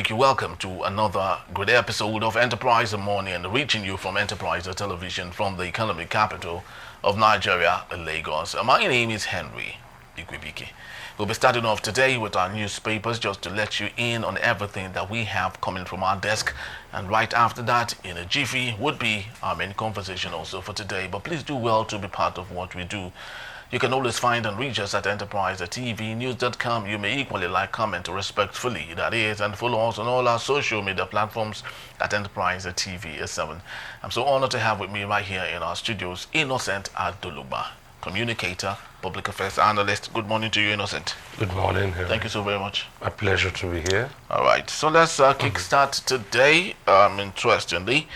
make you welcome to another good episode of Enterprise Morning, and reaching you from Enterprise Television from the economic capital of Nigeria, Lagos. My name is Henry Ikwibiki. We'll be starting off today with our newspapers just to let you in on everything that we have coming from our desk. And right after that, in a jiffy, would be our main conversation also for today. But please do well to be part of what we do. You can always find and reach us at enterprisetvnews.com. You may equally like, comment respectfully, that is, and follow us on all our social media platforms at Enterprise TV 7. I'm so honored to have with me right here in our studios Innocent Adoluba, communicator, public affairs analyst. Good morning to you, Innocent. Good morning. Thank you so very much. A pleasure to be here. All right, so let's kickstart today, interestingly,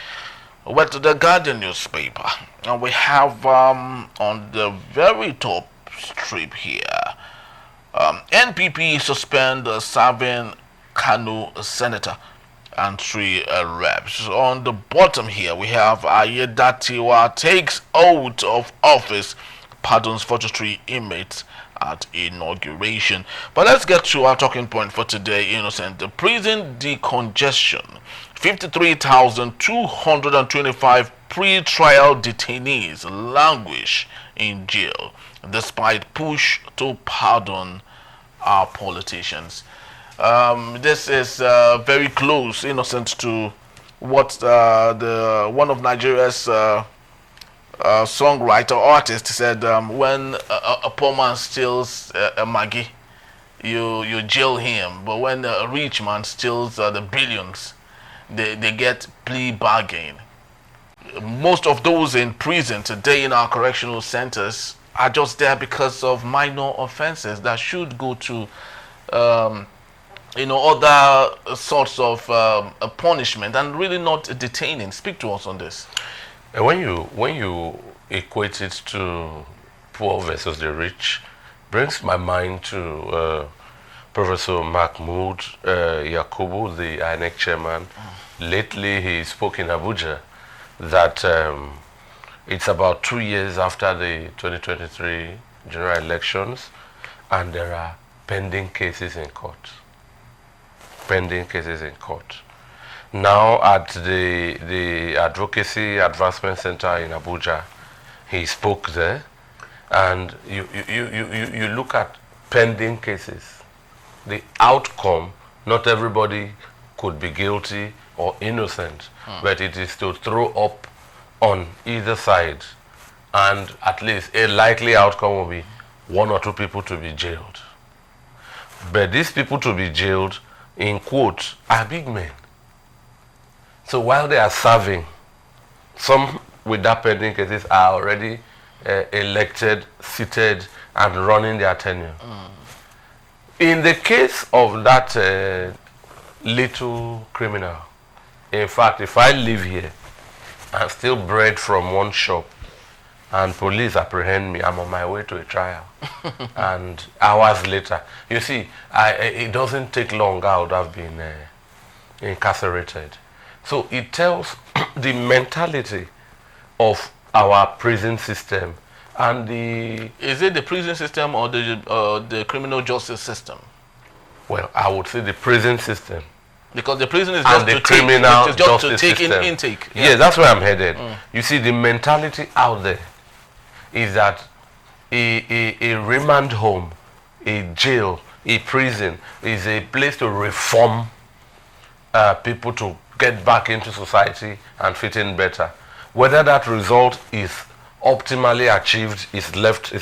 with the Guardian newspaper. And we have on the very top strip here, NPP suspend serving Kano senator and 3 reps. On the bottom here, we have Ayedatiwa takes oath of office, pardons 43 inmates at inauguration. But let's get to our talking point for today, Innocent. The prison decongestion. 53,225 pre-trial detainees languish in jail despite push to pardon our politicians. This is very close, Innocent, to what the one of Nigeria's songwriter artist said. When a poor man steals a Maggie, you jail him, but when a rich man steals the billions, they get plea bargain. Most of those in prison today in our correctional centers are just there because of minor offenses that should go to other sorts of punishment and really not detaining. Speak to us on this. When you equate it to poor versus the rich, brings my mind to Professor Mahmoud Yakubu, the INEC chairman. Lately, he spoke in Abuja that it's about 2 years after the 2023 general elections, and there are pending cases in court. Now, at the Advocacy Advancement Center in Abuja, he spoke there, and you look at pending cases. The outcome, not everybody could be guilty or innocent, but it is to throw up on either side, and at least a likely outcome will be 1 or 2 people to be jailed. But these people to be jailed, in quotes, are big men. So while they are serving, some with that pending cases are already elected, seated, and running their tenure. In the case of that little criminal, in fact, if I live here and steal bread from one shop and police apprehend me, I'm on my way to a trial. And hours later, you see, it doesn't take long, I would have been incarcerated. So it tells the mentality of our prison system and the... Is it the prison system or the criminal justice system? Well, I would say the prison system. Because the prison is just and the to criminal take, just to take system. intake. Yeah, that's where I'm headed. You see, the mentality out there is that a remand home, a jail, a prison is a place to reform people to get back into society and fit in better. Whether that result is optimally achieved is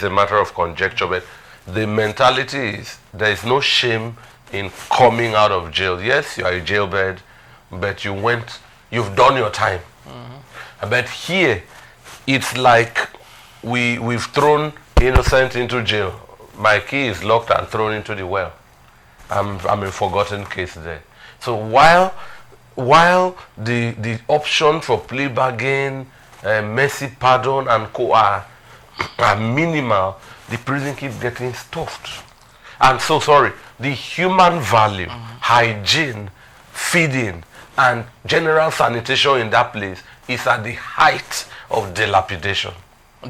a matter of conjecture, but the mentality is there is no shame in coming out of jail. Yes, you are a jailbird, but you've done your time. But here, it's like we've thrown innocent into jail. My key is locked and thrown into the well. I'm a forgotten case there. So while the option for plea bargain, mercy pardon, and co are minimal, the prison keeps getting stuffed. And so sorry, the human value, hygiene, feeding, and general sanitation in that place is at the height of dilapidation.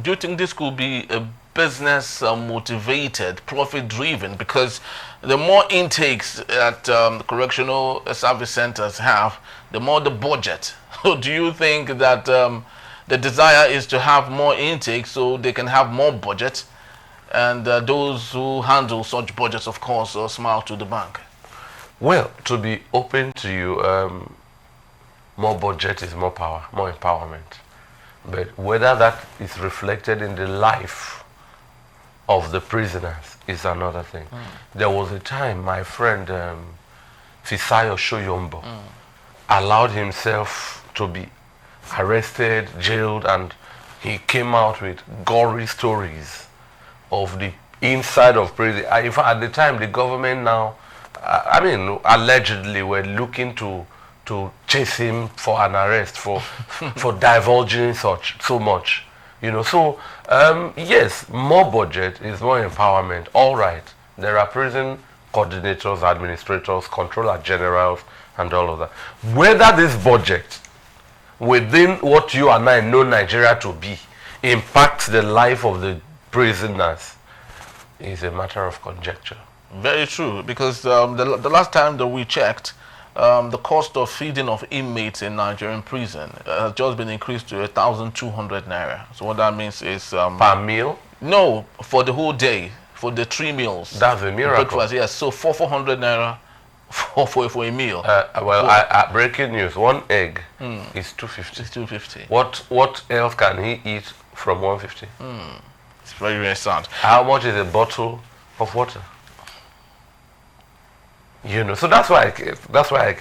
do you think this could be a business motivated, profit driven? Because the more intakes that correctional service centers have, the more the budget. So do you think that the desire is to have more intake so they can have more budget, and those who handle such budgets, of course, smile to the bank? Well, to be open to you, more budget is more power, more empowerment. But whether that is reflected in the life of the prisoners is another thing. There was a time my friend Fisayo Shoyombo allowed himself to be arrested, jailed, and he came out with gory stories of the inside of prison. In fact, at the time, the government now, allegedly were looking to chase him for an arrest for for divulging so much, So yes, more budget is more empowerment. All right, there are prison coordinators, administrators, controller generals, and all of that. Whether this budget, within what you and I know Nigeria to be, impacts the life of the prisoners is a matter of conjecture. Very true, because the last time that we checked, the cost of feeding of inmates in Nigerian prison has just been increased to 1,200 naira. So what that means is per meal? No, for the whole day, for the 3 meals. That's a miracle. Breakfast, yes. So 400 naira for a meal. Breaking news: 1 egg is 250. It's 250. What else can he eat from 150? It's very, very sad. How much is a bottle of water? So that's why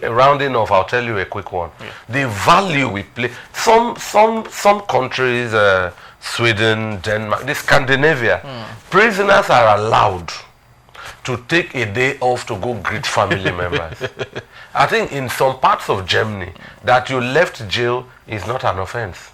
rounding off, I'll tell you a quick one. Yeah. The value we play. Some countries, Sweden, Denmark, the Scandinavia, prisoners are allowed to take a day off to go greet family members. I think in some parts of Germany, that you left jail is not an offense.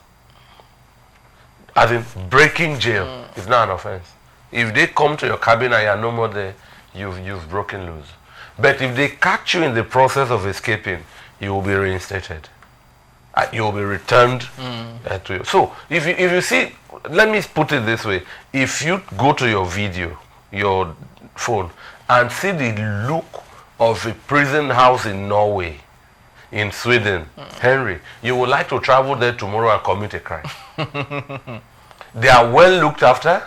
As in, breaking jail is not an offense. If they come to your cabin and you're no more there, you've broken loose. But if they catch you in the process of escaping, you will be reinstated. You will be returned to you. So if you see, let me put it this way: if you go to your video, your phone, and see the look of a prison house in Norway, in Sweden, Henry, you would like to travel there tomorrow and commit a crime. They are well looked after,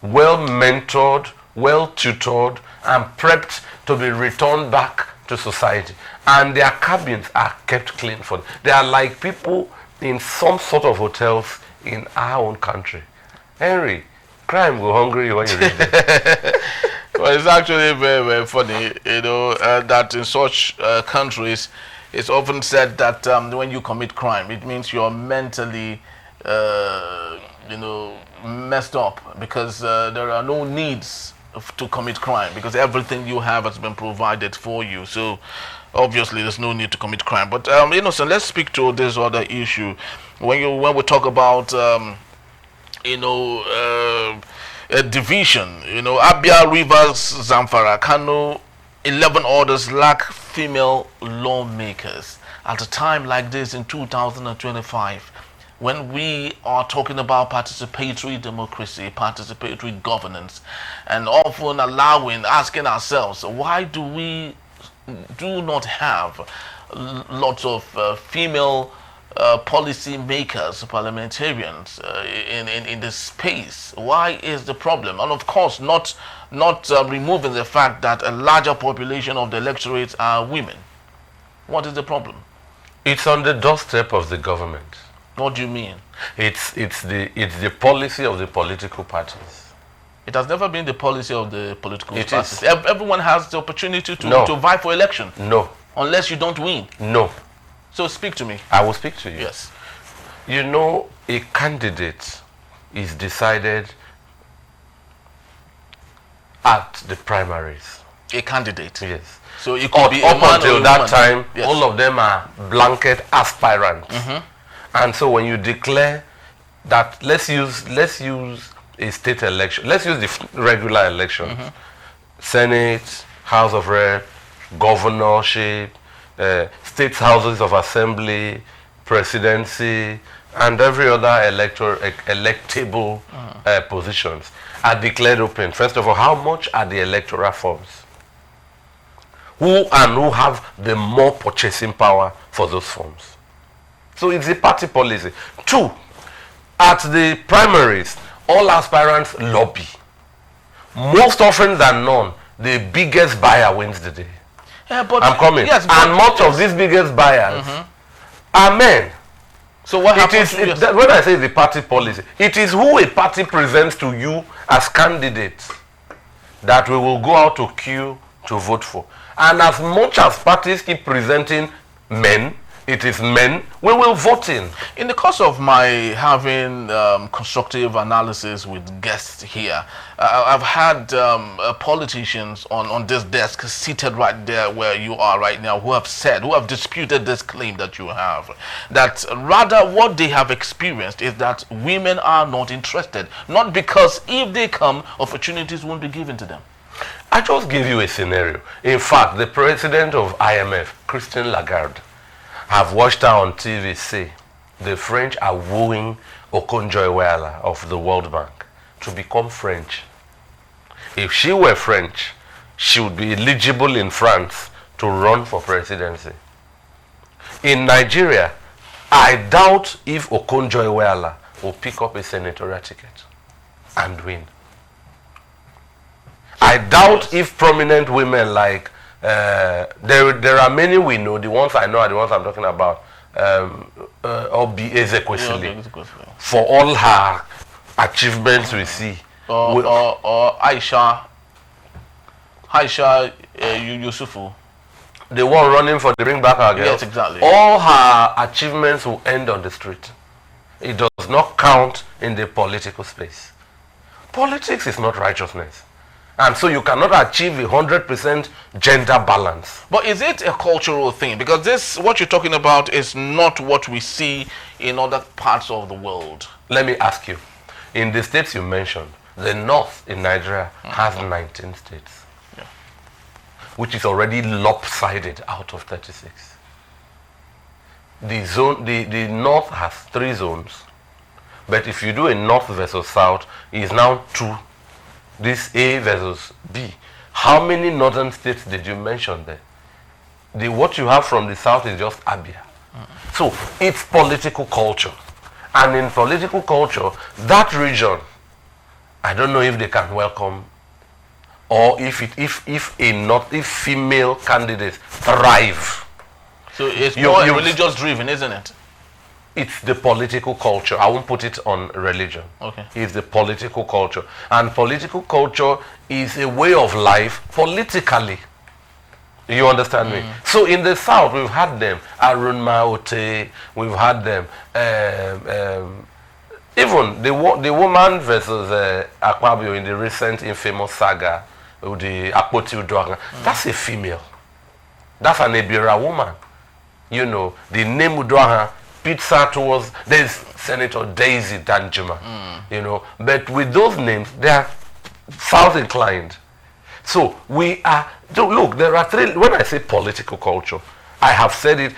well mentored, well tutored, and prepped to be returned back to society. And their cabins are kept clean for them. They are like people in some sort of hotels in our own country. Henry, crime will hungry you when you read it. Well, it's actually very, very funny, that in such countries, it's often said that when you commit crime, it means you're mentally, messed up, because there are no needs to commit crime, because everything you have has been provided for you. So obviously there's no need to commit crime. But so let's speak to this other issue. When we talk about a division, Abia, Rivers, Zamfara, Kano, 11 orders lack female lawmakers. At a time like this in 2025, when we are talking about participatory democracy, participatory governance, and often asking ourselves, why do we do not have lots of female policy makers, parliamentarians in this space? Why is the problem? And of course, not removing the fact that a larger population of the electorate are women. What is the problem? It's on the doorstep of the government. What do you mean? It's the policy of the political parties. It has never been the policy of the political parties. Everyone has the opportunity to vie for election. No. Unless you don't win. No. So speak to me. I will speak to you. Yes. A candidate is decided at the primaries. A candidate? Yes. So it could be up until that time, yes, all of them are blanket aspirants. And so when you declare that, let's use a state election, let's use the regular elections, Senate, House of Rep, governorship, state houses of assembly, presidency, and every other electable positions are declared open. First of all, how much are the electoral forms? Who have the more purchasing power for those forms? So it's a party policy. 2, at the primaries, all aspirants lobby. Most often than none, the biggest buyer wins the day. Yeah, but I'm coming. Yes, and much of these biggest buyers are men. So what happens? When I say the party policy, it is who a party presents to you as candidates that we will go out to queue to vote for. And as much as parties keep presenting men, it is men we will vote in. In the course of my having constructive analysis with guests here, I've had politicians on this desk seated right there where you are right now who have disputed this claim that you have. That rather what they have experienced is that women are not interested. Not because if they come, opportunities won't be given to them. I just give you a scenario. In fact, the president of IMF, Christine Lagarde, have watched her on TV say the French are wooing Okonjo-Iweala of the World Bank to become French. If she were French, she would be eligible in France to run for presidency. In Nigeria, I doubt if Okonjo-Iweala will pick up a senatorial ticket and win. I doubt if prominent women like there are many we know. The ones I know are the ones I'm talking about. Obi Ezekwesili, for all her achievements we see. Or Aisha Yusufu. The one running for the Bring Back Our Girls. Yes, exactly. All her achievements will end on the street. It does not count in the political space. Politics is not righteousness. And so you cannot achieve 100% gender balance. But is it a cultural thing? Because this, what you're talking about, is not what we see in other parts of the world. Let me ask you. In the states you mentioned, the North in Nigeria has 19 states. Yeah. Which is already lopsided out of 36. The North has 3 zones. But if you do a North versus South, it is now 2. This A versus B. How many northern states did you mention there? What you have from the south is just Abia. So it's political culture. And in political culture, that region, I don't know if they can welcome, or if female candidates thrive. So it's more religious driven, isn't it? It's the political culture. I won't put it on religion. Okay. It's the political culture. And political culture is a way of life politically. You understand me? So in the South, we've had them. Arun Maote, we've had them. Even the woman versus Akpabio in the recent infamous saga, the Akpoti Uduaghan, that's a female. That's an Ebira woman. You know, the name Uduaghan, pizza towards, there's Senator Daisy Danjuma, you know, but with those names, they are south inclined. So we are, look, there are 3, when I say political culture, I have said it,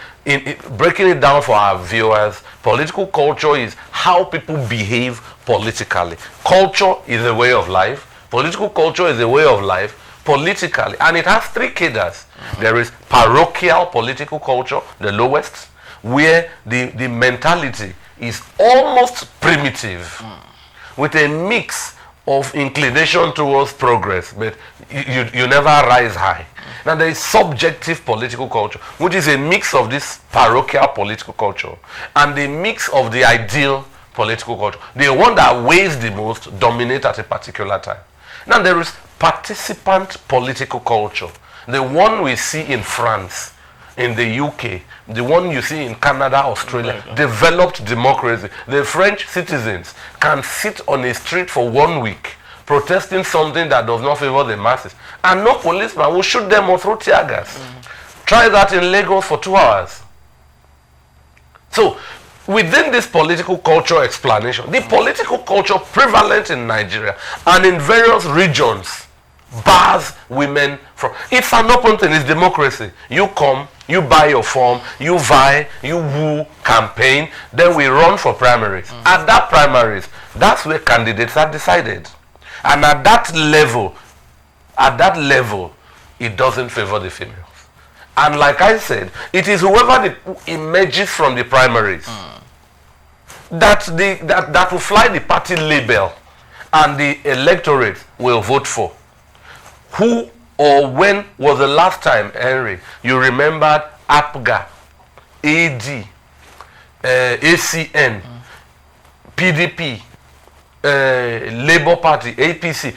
breaking it down for our viewers, political culture is how people behave politically. Culture is a way of life, political culture is a way of life, politically, and it has 3 cadres. There is parochial political culture, the lowest, where the mentality is almost primitive, with a mix of inclination towards progress, but you never rise high. Now there is subjective political culture, which is a mix of this parochial political culture and the mix of the ideal political culture. The one that weighs the most dominates at a particular time. Now there is participant political culture, the one we see in France, in the UK, the one you see in Canada, Australia, developed democracy. The French citizens can sit on a street for 1 week protesting something that does not favor the masses, and no policeman will shoot them or throw tear gas. Try that in Lagos for 2 hours. So, within this political culture explanation, the political culture prevalent in Nigeria and in various regions bars women from. It's an open thing. It's democracy. You come, you buy your form, you vie, you woo, campaign, then we run for primaries. At that primaries, that's where candidates are decided. And at that level, it doesn't favor the females. And like I said, it is whoever emerges from the primaries that will fly the party label and the electorate will vote for. Who or when was the last time, Henry, you remembered APGA, AD, ACN, PDP, Labour Party, APC,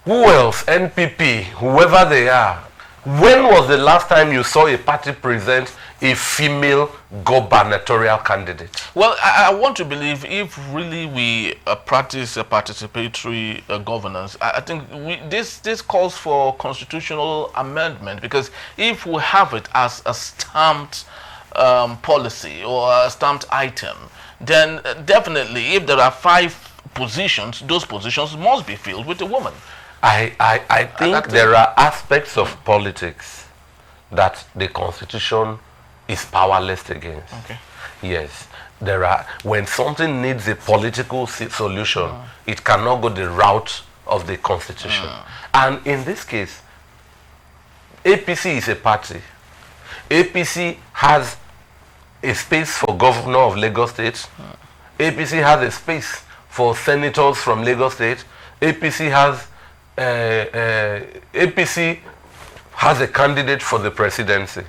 who else, NPP, whoever they are? When was the last time you saw a party present a female gubernatorial candidate? Well, I want to believe if really we practice a participatory governance, I think this calls for constitutional amendment, because if we have it as a stamped policy or a stamped item, then definitely if there are 5 positions, those positions must be filled with a woman. I think there are aspects of politics that the Constitution is powerless against. Okay. Yes. There are, when something needs a political solution, it cannot go the route of the Constitution. And in this case, APC is a party. APC has a space for governor of Lagos State. APC has a space for senators from Lagos State. APC has a candidate for the presidency.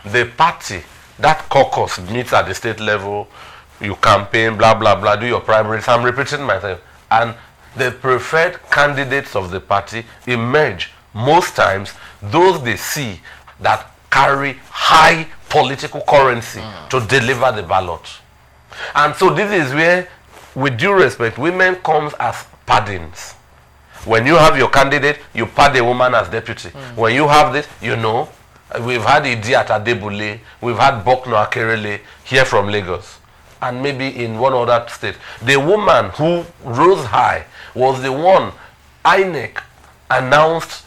The party, that caucus meets at the state level, you campaign, blah, blah, blah, do your primaries. I'm repeating myself. And the preferred candidates of the party emerge, most times, those they see that carry high political currency to deliver the ballot. And so this is where, with due respect, women comes as paddings. When you have your candidate, you pad a woman as deputy. When you have this, you know, we've had Idi at Adebule, we've had Bokno Akerele here from Lagos, and maybe in one other state. The woman who rose high was the one INEC announced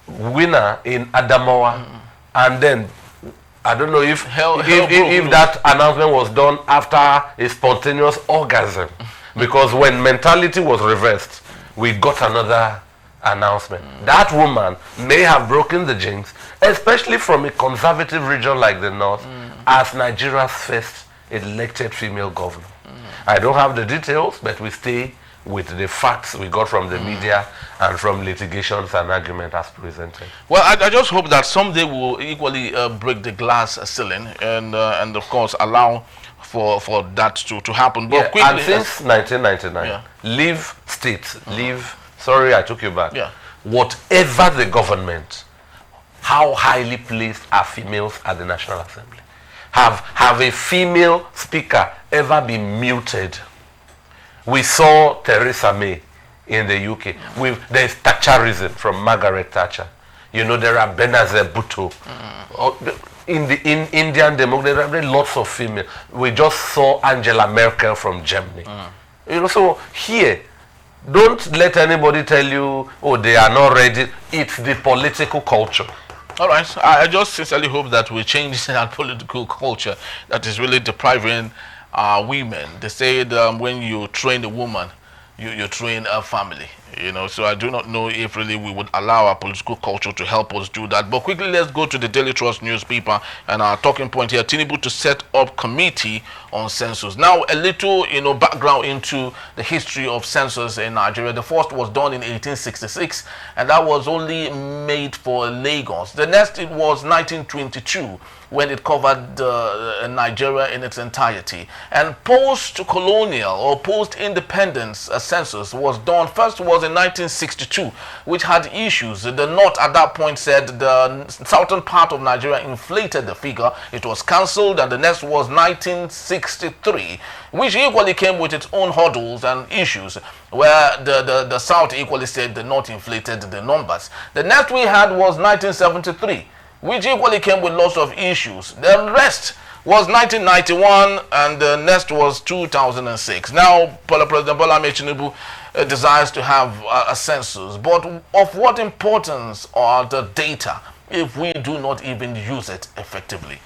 winner in Adamawa, and then I don't know if that announcement was done after a spontaneous orgasm, because when mentality was reversed, we got another announcement. That woman may have broken the jinx, especially from a conservative region like the North, as Nigeria's first elected female governor. I don't have the details, but we stay with the facts we got from the media and from litigations and argument as presented. Well, I just hope that someday we'll equally break the glass ceiling and of course allow for that to happen. But quickly, and since 1999, leave states, sorry I took you back. Whatever the government, how highly placed are females at the National Assembly? Have a female speaker ever been muted? We saw Theresa May in the UK. There's Thatcherism from Margaret Thatcher. You know, there are Benazir Bhutto. In Indian democracy, there are lots of female. We just saw Angela Merkel from Germany. You know, so here, don't let anybody tell you, oh, they are not ready. It's the political culture. All right. I just sincerely hope that we change that political culture that is really depriving women. They say when you train a woman, you train a family. You know, so I do not know if really we would allow our political culture to help us do that. But quickly, let's go to the Daily Trust newspaper and our talking point here. Tinubu to set up committee on census. Now, a little, background into the history of census in Nigeria. The first was done in 1866, and that was only made for Lagos. The next, it was 1922, when it covered Nigeria in its entirety. And post-colonial or post-independence census was done. First was in 1962, which had issues. The North at that point said the southern part of Nigeria inflated the figure. It was cancelled, and the next was 1963, which equally came with its own hurdles and issues, where the South equally said the North inflated the numbers. The next we had was 1973, which equally came with lots of issues. The rest was 1991, and the next was 2006. Now, President Bola Ahmed Tinubu desires to have a census, but of what importance are the data if we do not even use it effectively?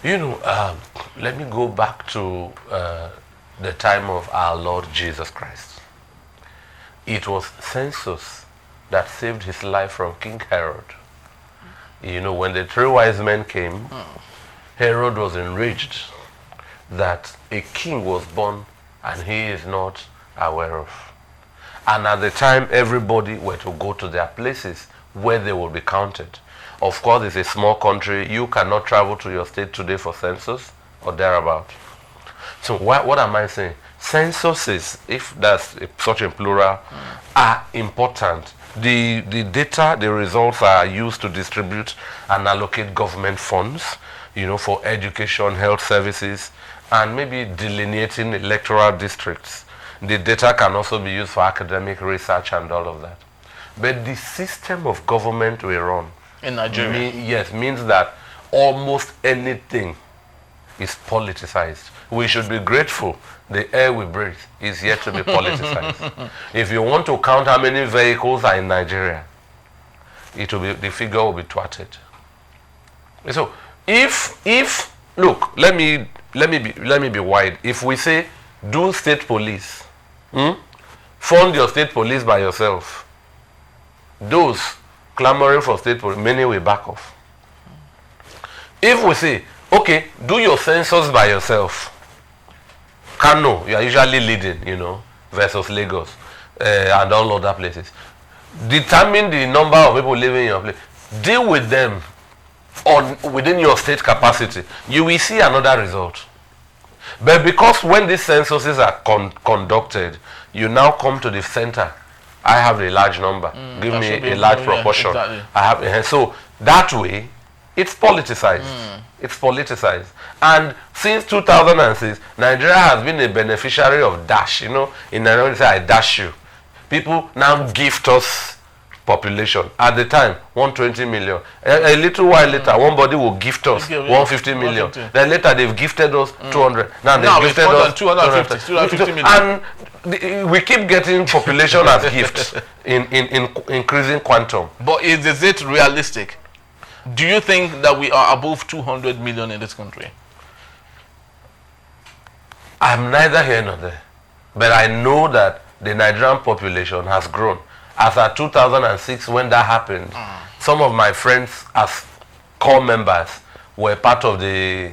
You know, let me go back to the time of our Lord Jesus Christ. It was census that saved his life from King Herod. You know, when the three wise men came, Herod was enraged that a king was born and he is not aware of. And at the time, everybody were to go to their places where they will be counted. Of course, it's a small country. You cannot travel to your state today for census or thereabout. So what am I saying? Censuses, if that's such a plural, are important. The data, the results are used to distribute and allocate government funds, you know, for education, health services, and maybe delineating electoral districts. The data can also be used for academic research and all of that. But the system of government we run in Nigeria, means that almost anything is politicized. We should be grateful the air we breathe is yet to be politicized. If you want to count how many vehicles are in Nigeria, the figure will be twatted. So if look, let me be wide. If we say do state police, fund your state police by yourself, those clamoring for state police, many will back off. If we say, okay, do your census by yourself, Kano, you are usually leading, you know, versus Lagos and all other places. Determine the number of people living in your place. Deal with them within your state capacity. You will see another result. But because when these censuses are conducted, you now come to the center. I have a large number. Give me a large proportion. Exactly. I have so that way, it's politicized. It's politicized. And since 2006, Nigeria has been a beneficiary of dash. You know, in Nigeria, they say, I dash you. People now gift us population. At the time, 120 million. A little while later, one body will gift us 150 million. Then later, they've gifted us 200. Now they've gifted us 250 million. And we keep getting population as gifts in increasing quantum. But is it realistic? Do you think that we are above 200 million in this country? I'm neither here nor there. But I know that the Nigerian population has grown. As at 2006, when that happened, some of my friends as core members were part of the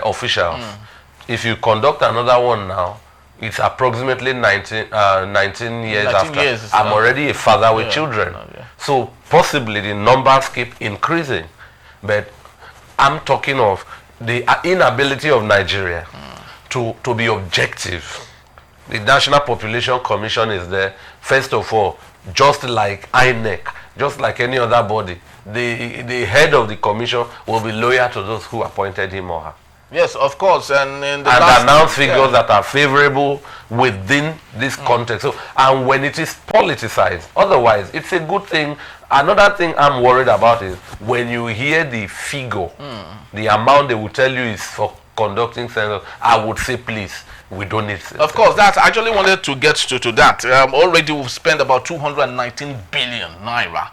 officials. If you conduct another one now, it's approximately 19 years after. I'm already a father with children. So possibly the numbers keep increasing. But I'm talking of the inability of Nigeria to be objective. The National Population Commission is there. First of all, just like INEC, just like any other body, the head of the commission will be loyal to those who appointed him or her. Yes, of course, and announce figures that are favorable within this context. So, and when it is politicized, otherwise, it's a good thing. Another thing I'm worried about is when you hear the figure, the amount they will tell you is for conducting census, I would say, please, we don't need census. Of course, I actually wanted to get to that. Already we've spent about 219 billion naira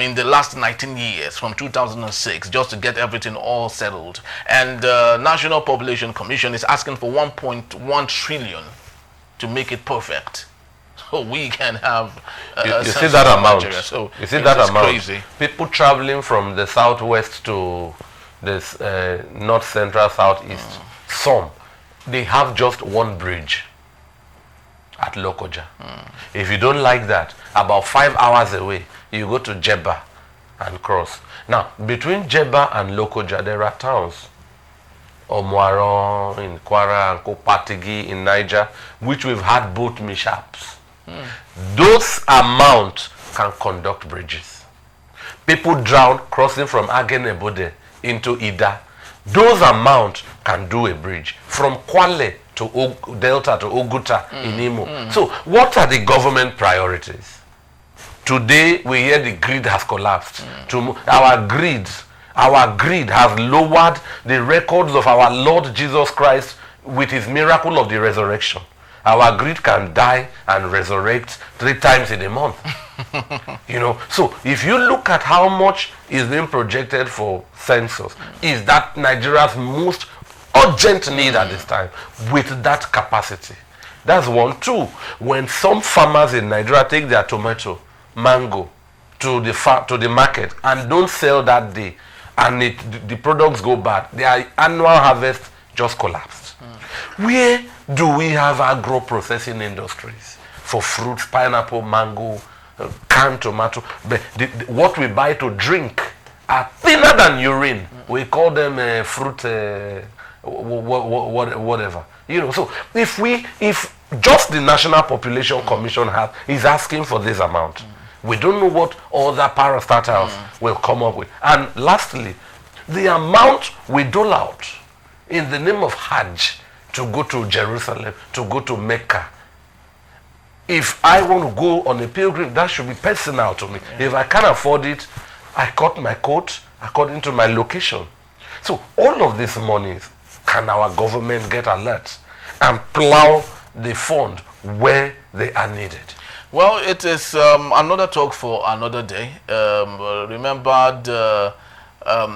in the last 19 years from 2006 just to get everything all settled. And the National Population Commission is asking for 1.1 trillion to make it perfect. So we can have you see that amount. So you see that amount. Crazy. People traveling from the southwest to this north central southeast, some they have just one bridge at Lokoja. If you don't like that, about 5 hours away, you go to Jebba and cross. Now, between Jebba and Lokoja, there are towns. Omuaron in Kwara and Kopatigi in Niger, which we've had boat mishaps. Those amounts can conduct bridges. People drown crossing from Agenebode into Ida. Those amounts can do a bridge from Kwale to Delta to Oguta in Imo. So what are the government priorities? Today we hear the grid has collapsed. Our grid has lowered the records of our Lord Jesus Christ with his miracle of the resurrection. our greed can die and resurrect 3 times in a month. So if you look at how much is being projected for census, is that Nigeria's most urgent need at this time with that capacity? That's one. Two, when some farmers in Nigeria take their tomato, mango to the market and don't sell that day, and the products go bad, their annual harvest just collapsed. Where do we have agro-processing industries for fruits, pineapple, mango, canned tomato? What we buy to drink are thinner than urine. We call them fruit, whatever. So if just the National Population Commission is asking for this amount, we don't know what other parastatals will come up with. And lastly, the amount we dole out in the name of Hajj to go to Jerusalem, to go to Mecca. If I want to go on a pilgrim, that should be personal to me. If I can't afford it, I cut my coat according to my location. So all of these monies, can our government get alert and plow the fund where they are needed? Well, it is another talk for another day. Remember the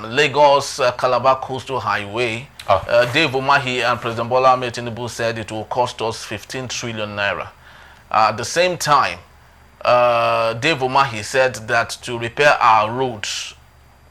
Lagos Calabar Coastal Highway. Dave Umahi and President Bola Ahmed Tinubu said it will cost us 15 trillion naira. At the same time, Dave Umahi said that to repair our roads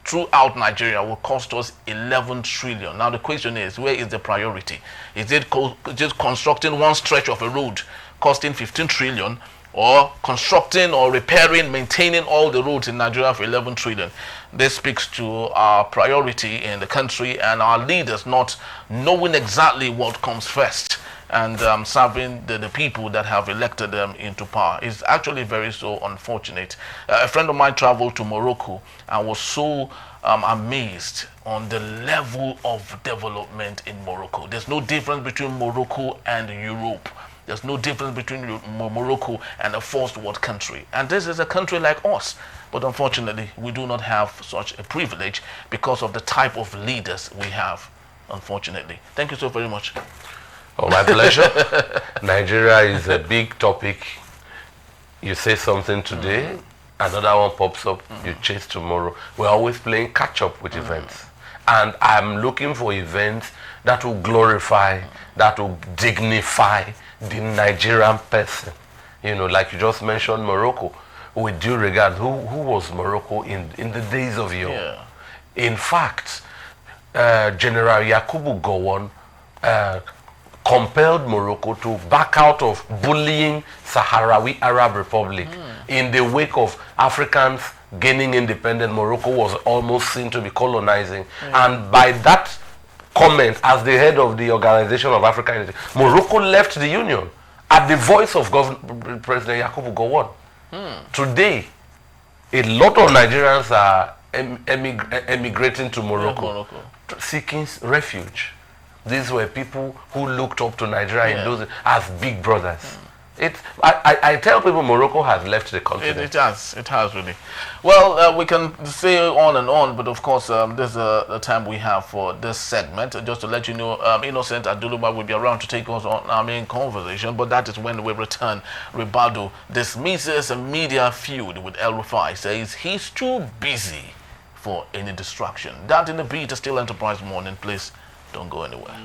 throughout Nigeria will cost us 11 trillion. Now the question is, where is the priority? Is it just constructing one stretch of a road costing 15 trillion, or constructing or repairing, maintaining all the roads in Nigeria for 11 trillion? This speaks to our priority in the country and our leaders not knowing exactly what comes first and serving the people that have elected them into power. It's actually very so unfortunate. A friend of mine traveled to Morocco and was so amazed on the level of development in Morocco. There's no difference between Morocco and Europe. There's no difference between Morocco and a first world country. And this is a country like us. But unfortunately, we do not have such a privilege because of the type of leaders we have, unfortunately. Thank you so very much. Oh, my pleasure. Nigeria is a big topic. You say something today, another one pops up, you chase tomorrow. We're always playing catch up with events. And I'm looking for events that will glorify, that will dignify the Nigerian person. Like you just mentioned Morocco. With due regard, who was Morocco in the days of yore? Yeah. In fact, General Yakubu Gowon compelled Morocco to back out of bullying Sahrawi Arab Republic. In the wake of Africans gaining independence, Morocco was almost seen to be colonizing. And by that comment, as the head of the Organization of African Unity, Morocco left the Union at the voice of President Yakubu Gowon. Today, a lot of Nigerians are emigrating to Morocco, seeking refuge. These were people who looked up to Nigeria in those as big brothers. I tell people Morocco has left the continent. It has really. Well, we can say on and on, but of course, this is the time we have for this segment. Just to let you know, Innocent Aduluba will be around to take us on our main conversation, but that is when we return. Ribado dismisses a media feud with El Rufai, says he's too busy for any distraction. That in the beat is still Enterprise Morning. Please don't go anywhere.